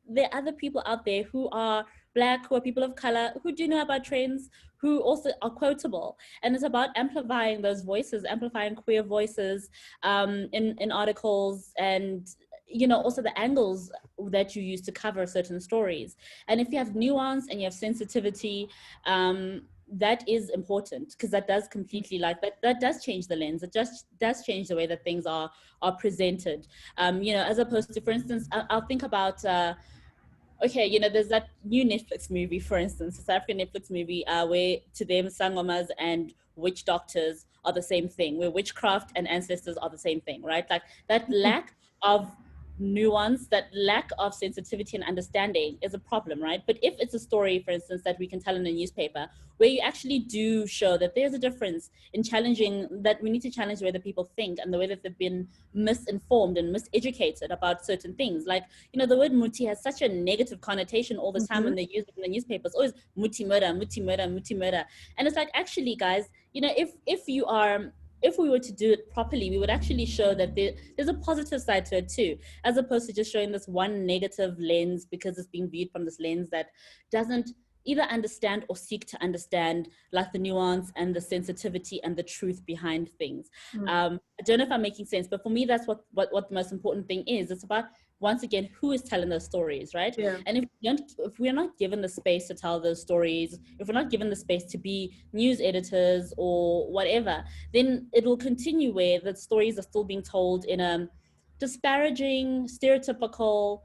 There are other people out there who are Black, who are people of color, who do know about trends, who also are quotable. And it's about amplifying those voices, amplifying queer voices in articles, and, you know, also the angles that you use to cover certain stories. And if you have nuance and you have sensitivity, that is important, because that does completely, like, that does change the lens. It just does change the way that things are presented. You know, as opposed to, for instance, I'll think about, okay, you know, there's that new Netflix movie, for instance, a South African Netflix movie, where to them sangomas and witch doctors are the same thing, where witchcraft and ancestors are the same thing, right? Like that lack of nuance, that lack of sensitivity and understanding is a problem, right? But if it's a story, for instance, that we can tell in a newspaper, where you actually do show that there's a difference in challenging, that we need to challenge the way that people think and the way that they've been misinformed and miseducated about certain things. Like, you know, the word muti has such a negative connotation all the time when they use it in the newspapers, always muti murder, muti murder, muti murder. And it's like, actually, guys, you know, if we were to do it properly, we would actually show that there's a positive side to it too, as opposed to just showing this one negative lens, because it's being viewed from this lens that doesn't either understand or seek to understand, like, the nuance and the sensitivity and the truth behind things. I don't know if I'm making sense, but for me, that's what the most important thing is. It's about, once again, who is telling those stories, right? Yeah. And if we're not given the space to tell those stories, if we're not given the space to be news editors or whatever, then it will continue where the stories are still being told in a disparaging, stereotypical,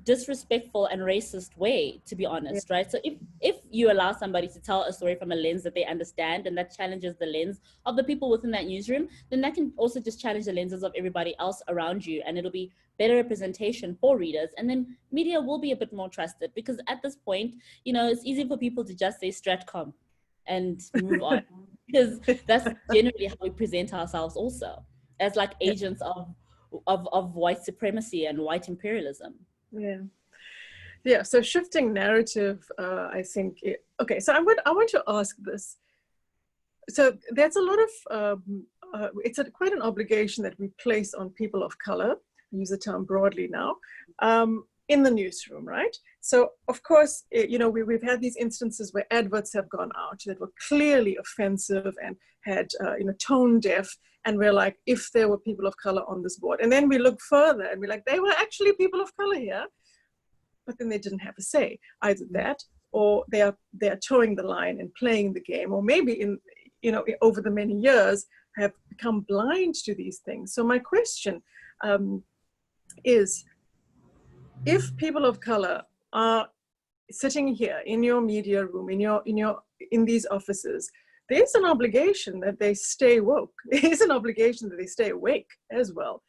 disrespectful and racist way, to be honest, right? So if you allow somebody to tell a story from a lens that they understand and that challenges the lens of the people within that newsroom, then that can also just challenge the lenses of everybody else around you, and it'll be better representation for readers, and then media will be a bit more trusted, because at this point, you know, it's easy for people to just say Stratcom and move on, because that's generally how we present ourselves also, as like agents of white supremacy and white imperialism. Yeah. So shifting narrative, I think. Okay. So I want to ask this. So there's a lot of it's quite an obligation that we place on people of color. I use the term broadly now, in the newsroom, right? So of course, you know, we've had these instances where adverts have gone out that were clearly offensive and had, you know, tone deaf. And we're like, if there were people of color on this board, and then we look further and we're like, they were actually people of color here, but then they didn't have a say. Either that, or they are towing the line and playing the game, or maybe in, you know, over the many years have become blind to these things. So my question is, if people of color are sitting here in your media room, in these offices, there's an obligation that they stay woke. There's an obligation that they stay awake as well.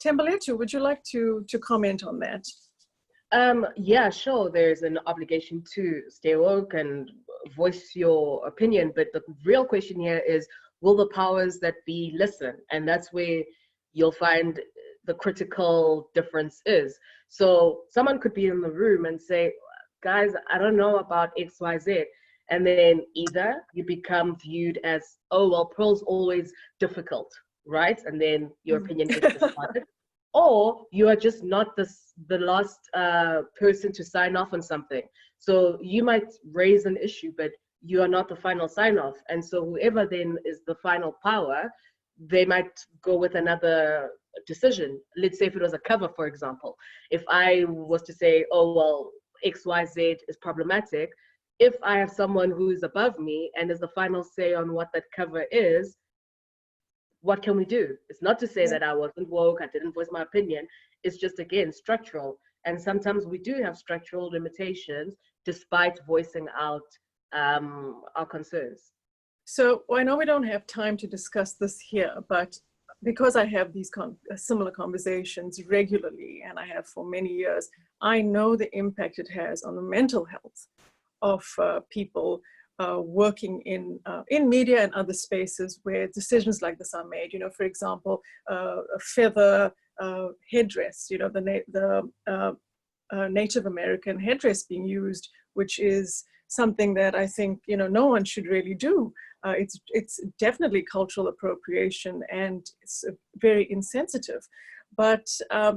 Thembalethu, would you like to comment on that? Yeah, sure. There's an obligation to stay woke and voice your opinion, but the real question here is, will the powers that be listen? And that's where you'll find the critical difference is. So someone could be in the room and say, guys, I don't know about XYZ. And then either you become viewed as, oh, well, Pearl's always difficult, right? And then your opinion gets discarded. Or you are just not the last person to sign off on something. So you might raise an issue, but you are not the final sign-off. And so whoever then is the final power, they might go with another decision. Let's say if it was a cover, for example. If I was to say, oh, well, XYZ is problematic, if I have someone who is above me and is the final say on what that cover is, what can we do? It's not to say that I wasn't woke, I didn't voice my opinion. It's just, again, structural. And sometimes we do have structural limitations despite voicing out our concerns. So I know we don't have time to discuss this here, but because I have these similar conversations regularly, and I have for many years, I know the impact it has on the mental health of people working in media and other spaces where decisions like this are made. You know, for example, a feather headdress, you know, the Native American headdress being used, which is something that I think, you know, no one should really do. It's definitely cultural appropriation, and it's very insensitive. But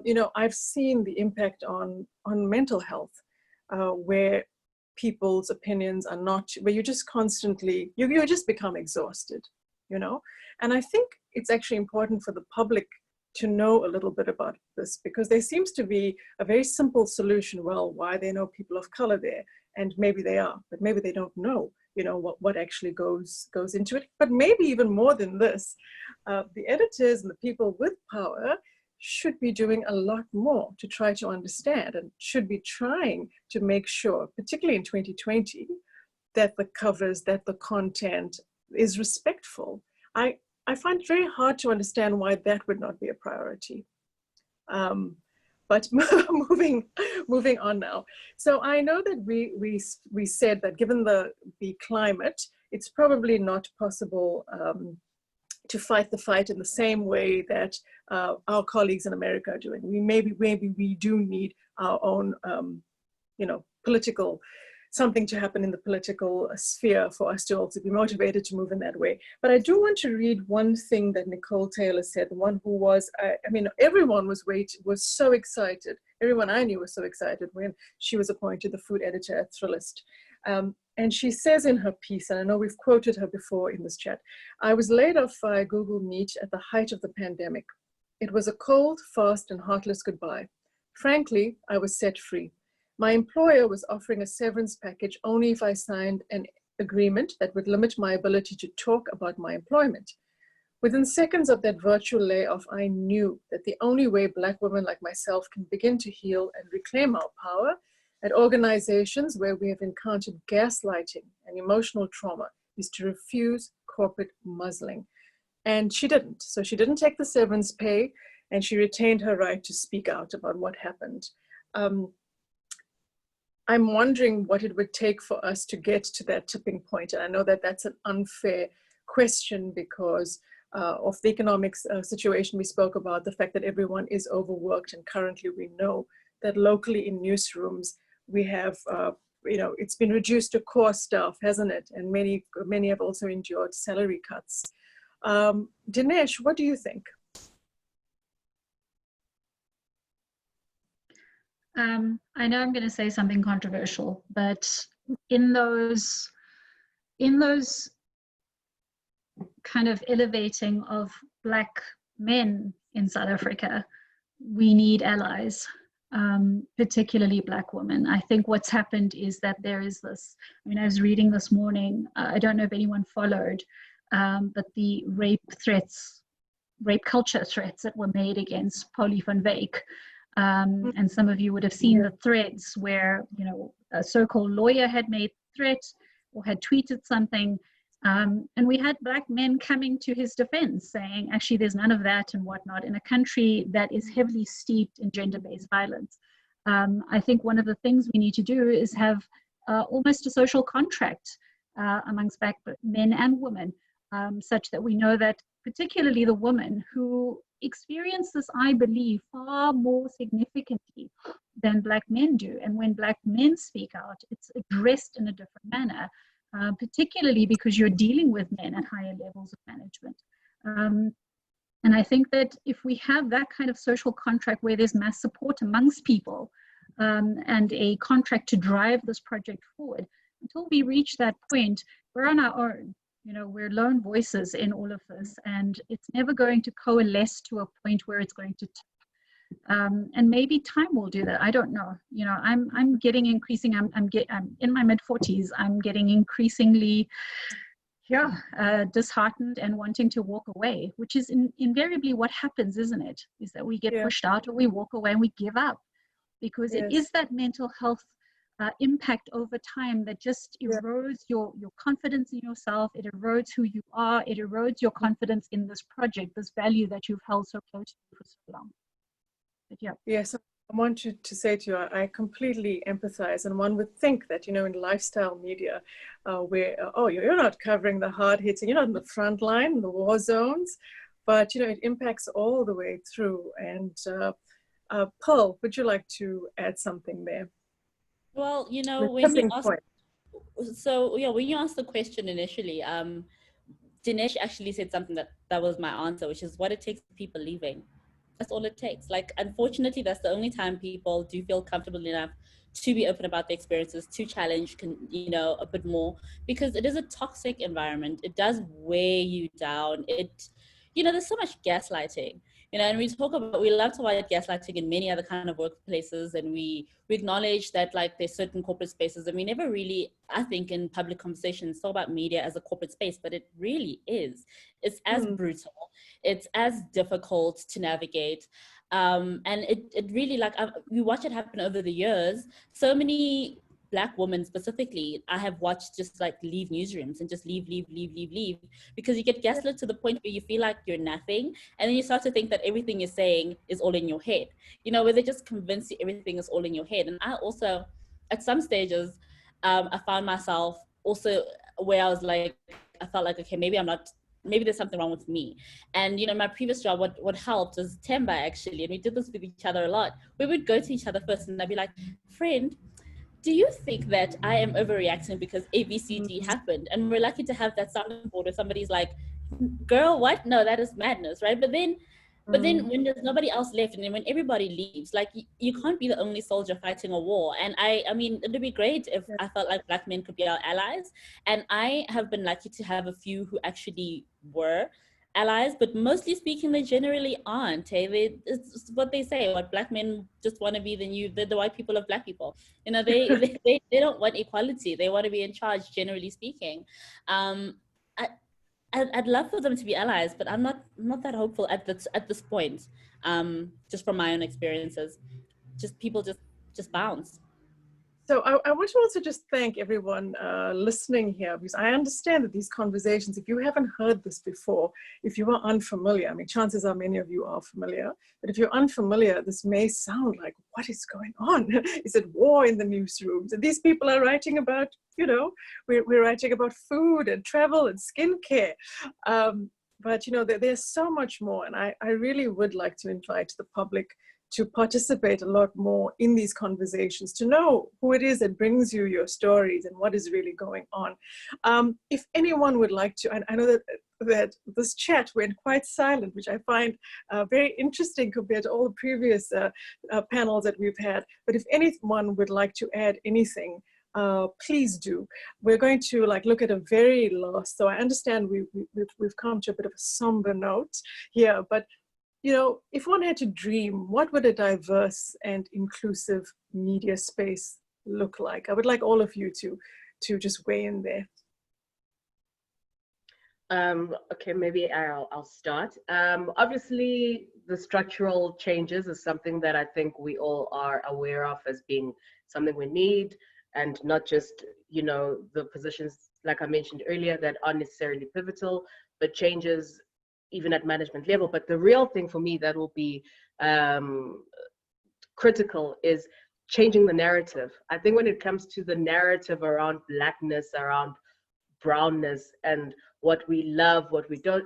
you know, I've seen the impact on mental health, where people's opinions are not, where you just constantly, you just become exhausted, you know. And I think it's actually important for the public to know a little bit about this, because there seems to be a very simple solution. Well, why are there no people of color there? And maybe they are, but maybe they don't know, you know, what actually goes into it. But maybe even more than this, the editors and the people with power should be doing a lot more to try to understand, and should be trying to make sure, particularly in 2020, that the covers, that the content is respectful. I find it very hard to understand why that would not be a priority. But moving on now. So I know that we said that given the climate, it's probably not possible to fight the fight in the same way that our colleagues in America are doing. Maybe we do need our own, you know, political, something to happen in the political sphere for us to also be motivated to move in that way. But I do want to read one thing that Nicole Taylor said, the one who was, I mean, everyone was so excited. Everyone I knew was so excited when she was appointed the food editor at Thrillist. And she says in her piece, and I know we've quoted her before in this chat, I was laid off via Google Meet at the height of the pandemic. It was a cold, fast, and heartless goodbye. Frankly, I was set free. My employer was offering a severance package only if I signed an agreement that would limit my ability to talk about my employment. Within seconds of that virtual layoff, I knew that the only way Black women like myself can begin to heal and reclaim our power at organizations where we have encountered gaslighting and emotional trauma is to refuse corporate muzzling. And she didn't. So she didn't take the severance pay, and she retained her right to speak out about what happened. I'm wondering what it would take for us to get to that tipping point. And I know that that's an unfair question because of the economic situation we spoke about, the fact that everyone is overworked. And currently we know that locally in newsrooms, we have, you know, it's been reduced to core staff, hasn't it? And many have also endured salary cuts. Dinesh, what do you think? I know I'm going to say something controversial, but in those kind of elevating of Black men in South Africa, we need allies, particularly Black women. I think what's happened is that there is this, I mean, I was reading this morning, I don't know if anyone followed, but the rape culture threats that were made against Polly van Wyk. And some of you would have seen the threads where, you know, a so-called lawyer had made threats or had tweeted something, and we had Black men coming to his defense saying, actually, there's none of that and whatnot in a country that is heavily steeped in gender-based violence. I think one of the things we need to do is have almost a social contract amongst Black men and women, such that we know that particularly the women who experience this, I believe, far more significantly than Black men do. And when Black men speak out, it's addressed in a different manner, particularly because you're dealing with men at higher levels of management. And I think that if we have that kind of social contract where there's mass support amongst people and a contract to drive this project forward, until we reach that point, we're on our own. You know, we're lone voices in all of this, and it's never going to coalesce to a point where it's going to tip. And maybe time will do that. I don't know. You know, I'm getting increasing. I'm in my mid-40s. I'm getting increasingly, disheartened and wanting to walk away, which is invariably what happens, isn't it? Is that we get pushed out, or we walk away and we give up, because it is that mental health impact over time that just erodes your confidence in yourself. It erodes who you are. It erodes your confidence in this project, this value that you've held so close to for so long. But yes, I want to say to you, I completely empathize. And one would think that, in lifestyle media, where, oh, you're not covering the hard hitting, you're not in the front line, the war zones, but, it impacts all the way through. And Pearl, would you like to add something there? Well, The when you tipping ask, point. so yeah, when you asked the question initially, Dinesh actually said something that was my answer, which is what it takes people leaving. That's all it takes. Like, unfortunately, that's the only time people do feel comfortable enough to be open about their experiences, to challenge, a bit more, because it is a toxic environment. It does weigh you down. There's so much gaslighting, and we love to talk about gaslighting in many other kind of workplaces, and we acknowledge that, like, there's certain corporate spaces, and we never really, I think, in public conversations talk about media as a corporate space, but it really is. It's as brutal, it's as difficult to navigate, and it really, like, we watch it happen over the years. So many Black women specifically, I have watched just like leave newsrooms and just leave, because you get gaslit to the point where you feel like you're nothing, and then you start to think that everything you're saying is all in your head, where they just convince you everything is all in your head. And I also, at some stages, I found myself also where I was like, I felt like, okay, maybe there's something wrong with me. And my previous job, what helped was Themba, actually, and we did this with each other a lot. We would go to each other first, and I'd be like, friend, do you think that I am overreacting because ABCD happened? And we're lucky to have that sounding board where somebody's like, girl, what? No, that is madness, right? But then when there's nobody else left, and then when everybody leaves, like, you can't be the only soldier fighting a war. And I mean, it'd be great if I felt like Black men could be our allies. And I have been lucky to have a few who actually were allies, but mostly speaking, they generally aren't. Hey, it's what they say. What Black men just want to be the white people of Black people. They don't want equality. They want to be in charge. Generally speaking, I'd love for them to be allies, but I'm not that hopeful at this point. Just from my own experiences, just people just bounce. So I want to also just thank everyone listening here, because I understand that these conversations, if you haven't heard this before, if you are unfamiliar, I mean, chances are many of you are familiar, but if you're unfamiliar, this may sound like, what is going on? Is it war in the newsrooms? And these people are writing about, we're writing about food and travel and skincare. But, there's so much more. And I really would like to invite the public to participate a lot more in these conversations, to know who it is that brings you your stories and what is really going on. If anyone would like to, and I know that this chat went quite silent, which I find very interesting compared to all the previous panels that we've had, but if anyone would like to add anything, please do. We're going to look at a very last, so I understand we've come to a bit of a somber note here, but if one had to dream, what would a diverse and inclusive media space look like? I would like all of you to just weigh in there. Okay, maybe I'll start. Obviously, the structural changes is something that I think we all are aware of as being something we need, and not just, the positions, like I mentioned earlier, that aren't necessarily pivotal, but changes even at management level. But the real thing for me that will be critical is changing the narrative. I think when it comes to the narrative around Blackness, around brownness, and what we love, what we don't,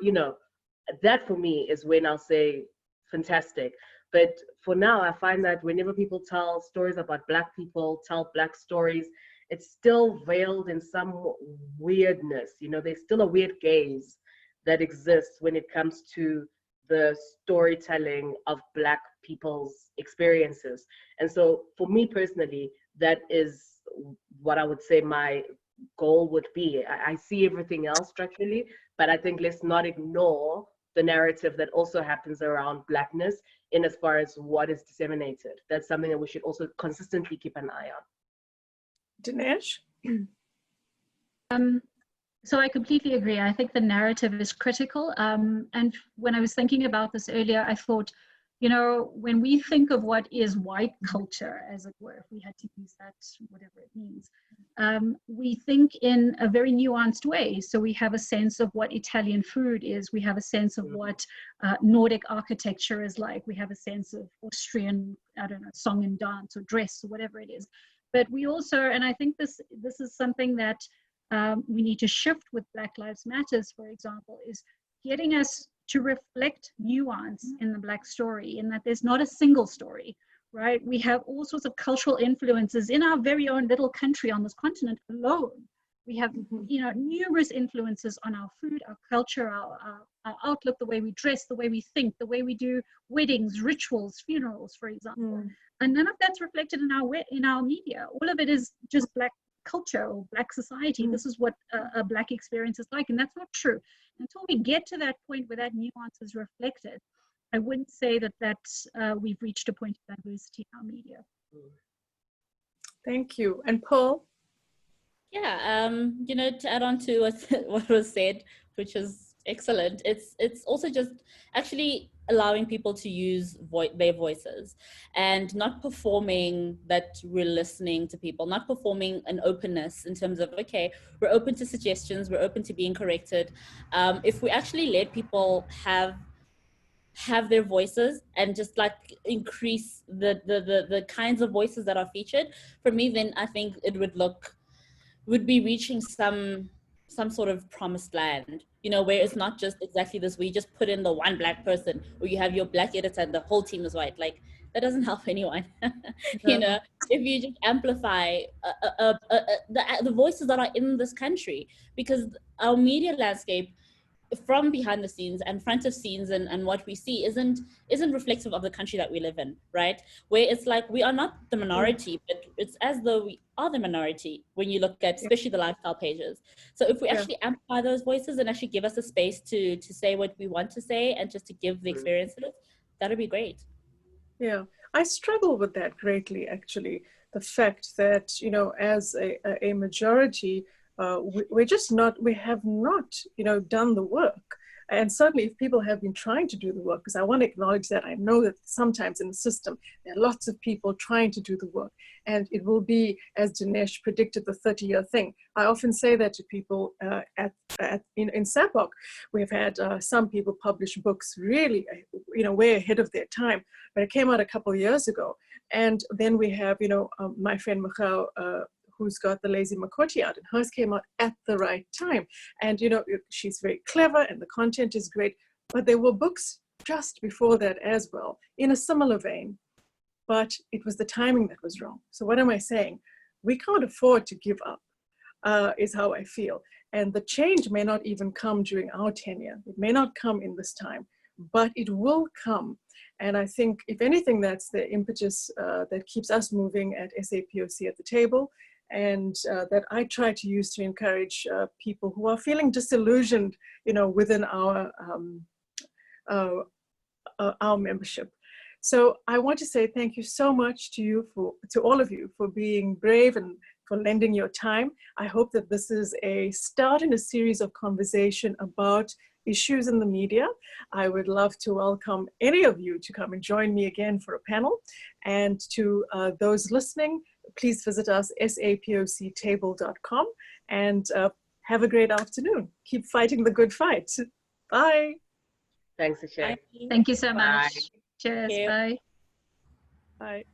that for me is when I'll say fantastic. But for now, I find that whenever people tell stories about Black people, tell Black stories, it's still veiled in some weirdness. There's still a weird gaze that exists when it comes to the storytelling of Black people's experiences. And so for me personally, that is what I would say my goal would be. I see everything else structurally, but I think let's not ignore the narrative that also happens around Blackness in as far as what is disseminated. That's something that we should also consistently keep an eye on. Dinesh? So I completely agree. I think the narrative is critical. And when I was thinking about this earlier, I thought you know, when we think of what is white culture, as it were, if we had to use that, whatever it means, we think in a very nuanced way. So we have a sense of what Italian food is. We have a sense of what Nordic architecture is like. We have a sense of Austrian, I don't know, song and dance or dress or whatever it is. But we also, and I think this is something that we need to shift with Black Lives Matters, for example, is getting us to reflect nuance in the Black story, in that there's not a single story, right? We have all sorts of cultural influences in our very own little country on this continent alone. We have, you know, numerous influences on our food, our culture, our outlook, the way we dress, the way we think, the way we do weddings, rituals, funerals, for example. And none of that's reflected in our media. All of it is just Black culture or Black society. This is what a Black experience is like, and that's not true. Until we get to that point where that nuance is reflected, I wouldn't say that we've reached a point of diversity in our media. Thank you. And Paul? Yeah, you know, to add on to what was said, which is excellent, it's also just actually allowing people to use their voices and not performing that we're listening to people, not performing an openness in terms of, okay, we're open to suggestions, we're open to being corrected. If we actually let people have their voices and just like increase the kinds of voices that are featured, for me, then I think it would be reaching some sort of promised land, you know, where it's not just exactly this, where you just put in the one Black person, or you have your Black editor and the whole team is white. Like, that doesn't help anyone. You know, if you just amplify the voices that are in this country, because our media landscape from behind the scenes and front of scenes and what we see isn't reflective of the country that we live in, right? Where it's like we are not the minority, but it's as though we are the minority when you look at especially the lifestyle pages. So if we actually amplify those voices and actually give us a space to say what we want to say and just to give the experiences, that would be great. Yeah, I struggle with that greatly, actually. The fact that, you know, as a majority, we have not, you know, done the work. And certainly if people have been trying to do the work, because I want to acknowledge that I know that sometimes in the system, there are lots of people trying to do the work. And it will be, as Dinesh predicted, the 30-year thing. I often say that to people in SAPOC. We've had some people publish books really, you know, way ahead of their time. But it came out a couple of years ago. And then we have, you know, my friend Michal, who's got the Lazy Makoti out, and hers came out at the right time. And, you know, she's very clever and the content is great, but there were books just before that as well, in a similar vein, but it was the timing that was wrong. So what am I saying? We can't afford to give up, is how I feel. And the change may not even come during our tenure. It may not come in this time, but it will come. And I think, if anything, that's the impetus that keeps us moving at SAPOC at the table, and that I try to use to encourage people who are feeling disillusioned, you know, within our membership. So I want to say thank you so much to all of you for being brave and for lending your time. I hope that this is a start in a series of conversation about issues in the media. I would love to welcome any of you to come and join me again for a panel. And to those listening, please visit us, sapoctable.com, and have a great afternoon. Keep fighting the good fight. Bye. Thanks, Ishay. Thank you so much. Cheers. Bye. Bye.